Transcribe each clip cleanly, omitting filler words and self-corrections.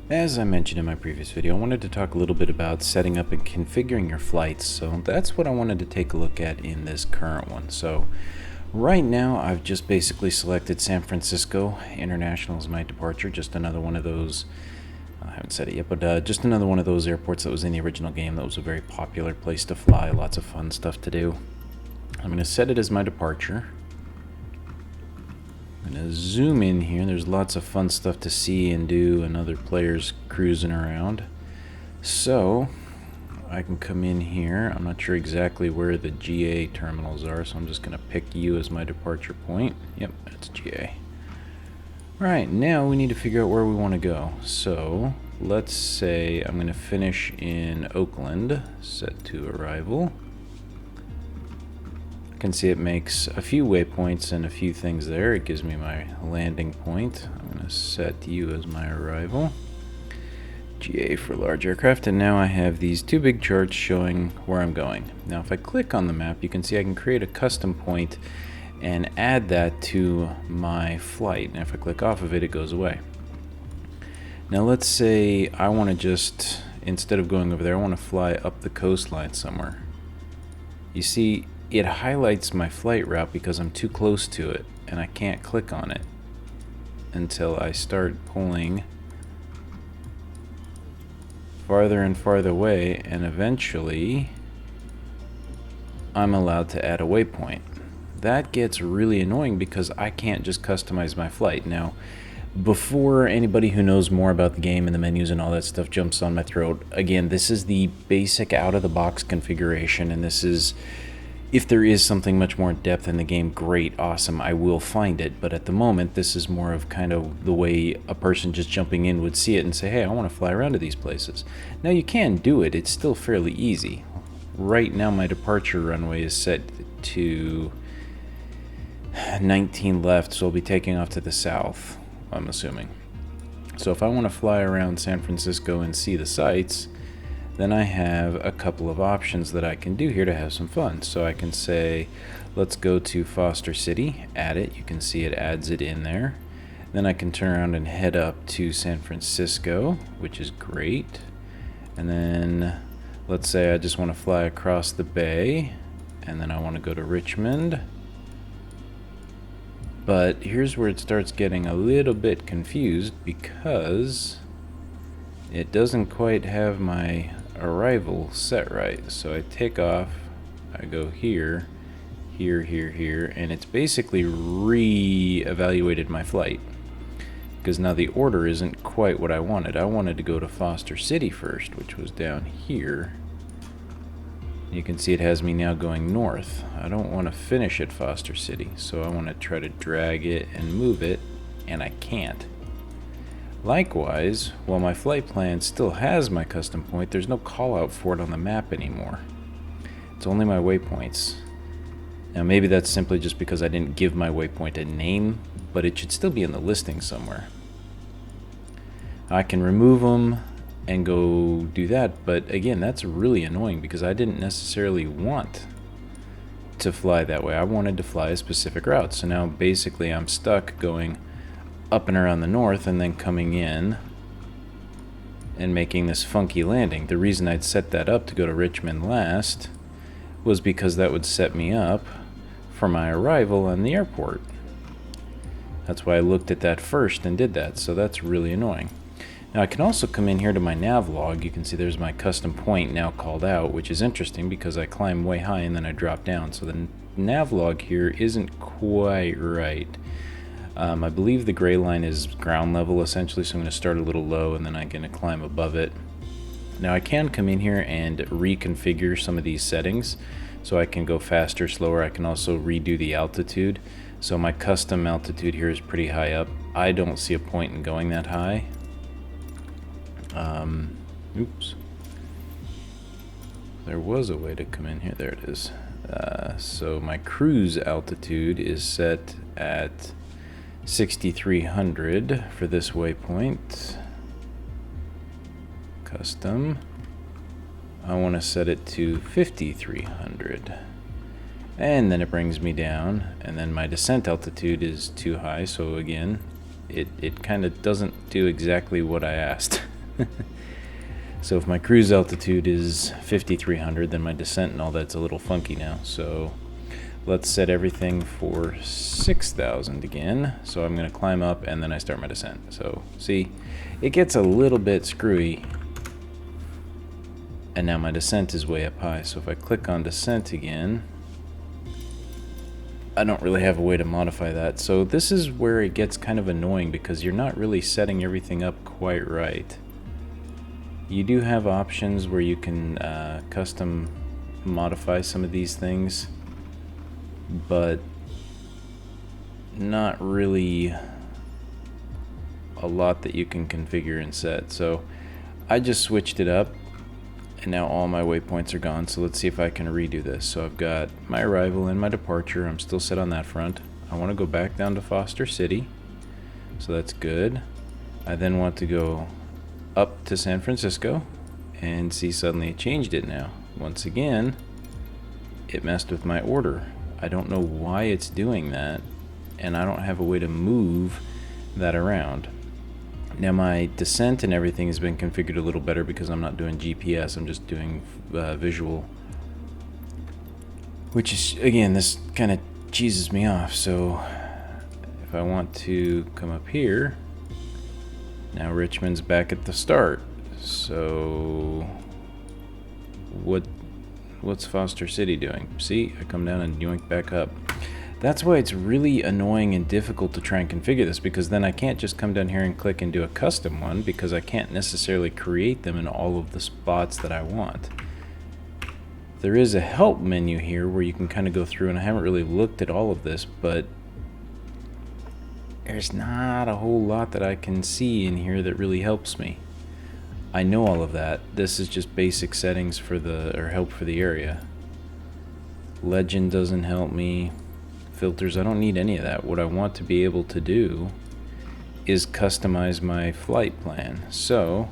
As I mentioned in my previous video, I wanted to talk a little bit about setting up and configuring your flights. So that's what I wanted to take a look at in this current one. So right now I've just basically selected San Francisco International as my departure. Just another one of those, I haven't said it yet, but just another one of those airports that was in the original game that was a very popular place to fly. Lots of fun stuff to do. I'm going to set it as my departure. I'm going to zoom in here. There's lots of fun stuff to see and do and other players cruising around. So I can come in here. I'm not sure exactly where the GA terminals are, so I'm just going to pick you as my departure point. Yep, that's GA. Alright, now we need to figure out where we want to go. So let's say I'm going to finish in Oakland, set to arrival. You can see it makes a few waypoints and a few things there. It gives me my landing point. I'm going to set you as my arrival. GA for large aircraft, and now I have these two big charts showing where I'm going. Now if I click on the map, you can see I can create a custom point and add that to my flight. And if I click off of it, it goes away. Now let's say I want to just, instead of going over there, I want to fly up the coastline somewhere. You see, it highlights my flight route because I'm too close to it, and I can't click on it until I start pulling farther and farther away, and eventually I'm allowed to add a waypoint. That gets really annoying because I can't just customize my flight. Now, before anybody who knows more about the game and the menus and all that stuff jumps on my throat, again, this is the basic out-of-the-box configuration, and this is, if there is something much more in depth in the game, great, awesome, I will find it. But at the moment, this is more of kind of the way a person just jumping in would see it and say, hey, I want to fly around to these places. Now you can do it, it's still fairly easy. Right now my departure runway is set to 19 left, so I'll be taking off to the south, I'm assuming. So if I want to fly around San Francisco and see the sights, then I have a couple of options that I can do here to have some fun. So I can say, let's go to Foster City, add it. You can see it adds it in there. Then I can turn around and head up to San Francisco, which is great. And then let's say I just want to fly across the bay, and then I want to go to Richmond. But here's where it starts getting a little bit confused because it doesn't quite have my arrival set right. So I take off, I go here, here, here, here, and it's basically re-evaluated my flight because now the order isn't quite what I wanted. I wanted to go to Foster City first, which was down here. You can see it has me now going north. I don't want to finish at Foster City, so I want to try to drag it and move it, and I can't. Likewise, while my flight plan still has my custom point, there's no call out for it on the map anymore. It's only my waypoints. Now maybe that's simply just because I didn't give my waypoint a name, but it should still be in the listing somewhere. I can remove them and go do that, but again, that's really annoying because I didn't necessarily want to fly that way. I wanted to fly a specific route, so now basically I'm stuck going up and around the north and then coming in and making this funky landing. The reason I'd set that up to go to Richmond last was because that would set me up for my arrival on the airport. That's why I looked at that first and did that, so that's really annoying. Now I can also come in here to my nav log. You can see there's my custom point now called out, which is interesting because I climb way high and then I drop down. So the nav log here isn't quite right. I believe the gray line is ground level essentially, so I'm going to start a little low and then I'm going to climb above it. Now I can come in here and reconfigure some of these settings, so I can go faster, slower. I can also redo the altitude. So my custom altitude here is pretty high up. I don't see a point in going that high. Oops. There was a way to come in here. There it is. So my cruise altitude is set at 6,300 for this waypoint. Custom. I want to set it to 5,300. And then it brings me down, and then my descent altitude is too high, so again, it kind of doesn't do exactly what I asked. So if my cruise altitude is 5,300, then my descent and all that's a little funky now. So let's set everything for 6,000 again. So I'm going to climb up and then I start my descent. So see, it gets a little bit screwy. And now my descent is way up high. So if I click on descent again, I don't really have a way to modify that. So this is where it gets kind of annoying because you're not really setting everything up quite right. You do have options where you can custom modify some of these things, but not really a lot that you can configure and set. So I just switched it up and now all my waypoints are gone. So let's see if I can redo this. So I've got my arrival and my departure. I'm still set on that front. I want to go back down to Foster City, so that's good. I then want to go up to San Francisco, and see, suddenly it changed it now. Once again, it messed with my order. I don't know why it's doing that, and I don't have a way to move that around. Now my descent and everything has been configured a little better because I'm not doing GPS, I'm just doing visual, which is, again, this kind of cheeses me off. So if I want to come up here, now Richmond's back at the start. So what's Foster City doing? See, I come down and yoink back up. That's why it's really annoying and difficult to try and configure this, because then I can't just come down here and click and do a custom one, because I can't necessarily create them in all of the spots that I want. There is a help menu here where you can kind of go through, and I haven't really looked at all of this, but there's not a whole lot that I can see in here that really helps me. I know all of that. This is just basic settings for or help for the area. Legend doesn't help me. Filters, I don't need any of that. What I want to be able to do is customize my flight plan. So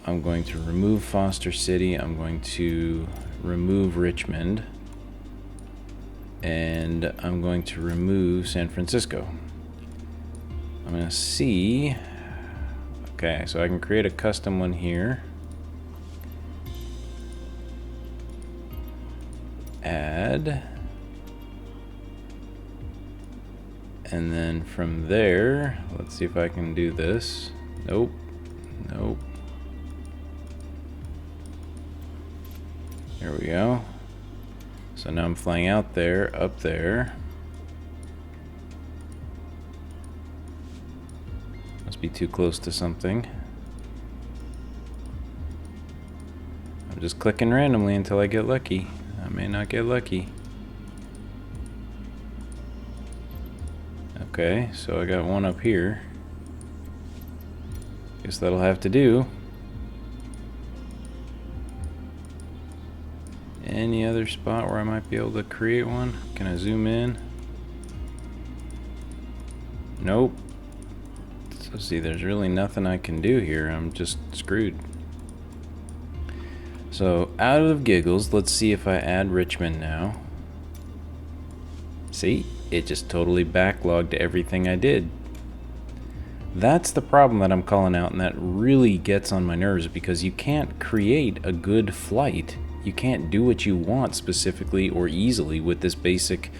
I'm going to remove Foster City. I'm going to remove Richmond. And I'm going to remove San Francisco. I'm going to see. Okay, so I can create a custom one here. Add. And then from there, let's see if I can do this. Nope. Nope. There we go. So now I'm flying out there, up there. Must be too close to something. I'm just clicking randomly until I get lucky. I may not get lucky. Okay, so I got one up here. Guess that'll have to do. Any other spot where I might be able to create one? Can I zoom in? Nope. So see, there's really nothing I can do here. I'm just screwed. So out of giggles, let's see if I add Richmond now. See, it just totally backlogged everything I did. That's the problem that I'm calling out, and that really gets on my nerves, because you can't create a good flight. You can't do what you want specifically or easily with this basic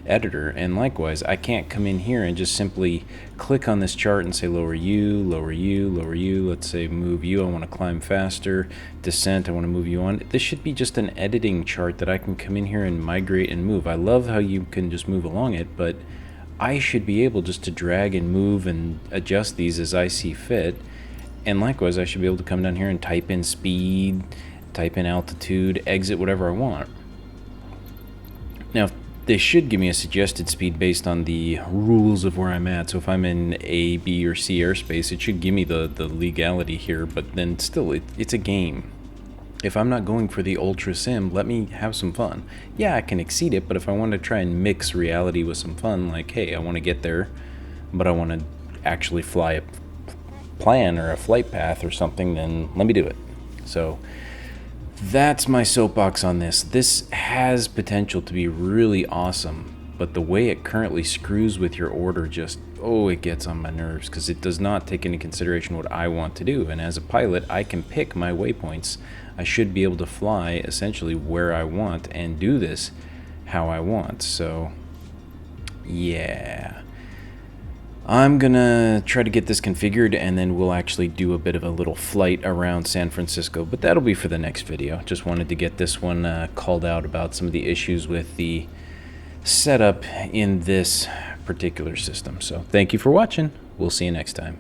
editor. And likewise, I can't come in here and just simply click on this chart and say lower U, lower U, lower U. Let's say move U, I want to climb faster. Descent, I want to move you on. This should be just an editing chart that I can come in here and migrate and move. I love how you can just move along it, but I should be able just to drag and move and adjust these as I see fit. And likewise, I should be able to come down here and type in speed, type in altitude, exit, whatever I want. Now, they should give me a suggested speed based on the rules of where I'm at. So if I'm in A, B, or C airspace, it should give me the legality here, but then still, it's a game. If I'm not going for the ultra sim, let me have some fun. Yeah, I can exceed it, but if I want to try and mix reality with some fun, like, hey, I want to get there, but I want to actually fly a plan or a flight path or something, then let me do it. So that's my soapbox on this. This has potential to be really awesome, But the way it currently screws with your order just, oh, it gets on my nerves because it does not take into consideration what I want to do. And as a pilot, I can pick my waypoints. I should be able to fly essentially where I want and do this how I want. So, yeah. I'm gonna try to get this configured and then we'll actually do a bit of a little flight around San Francisco, but that'll be for the next video. Just wanted to get this one called out about some of the issues with the setup in this particular system. So thank you for watching. We'll see you next time.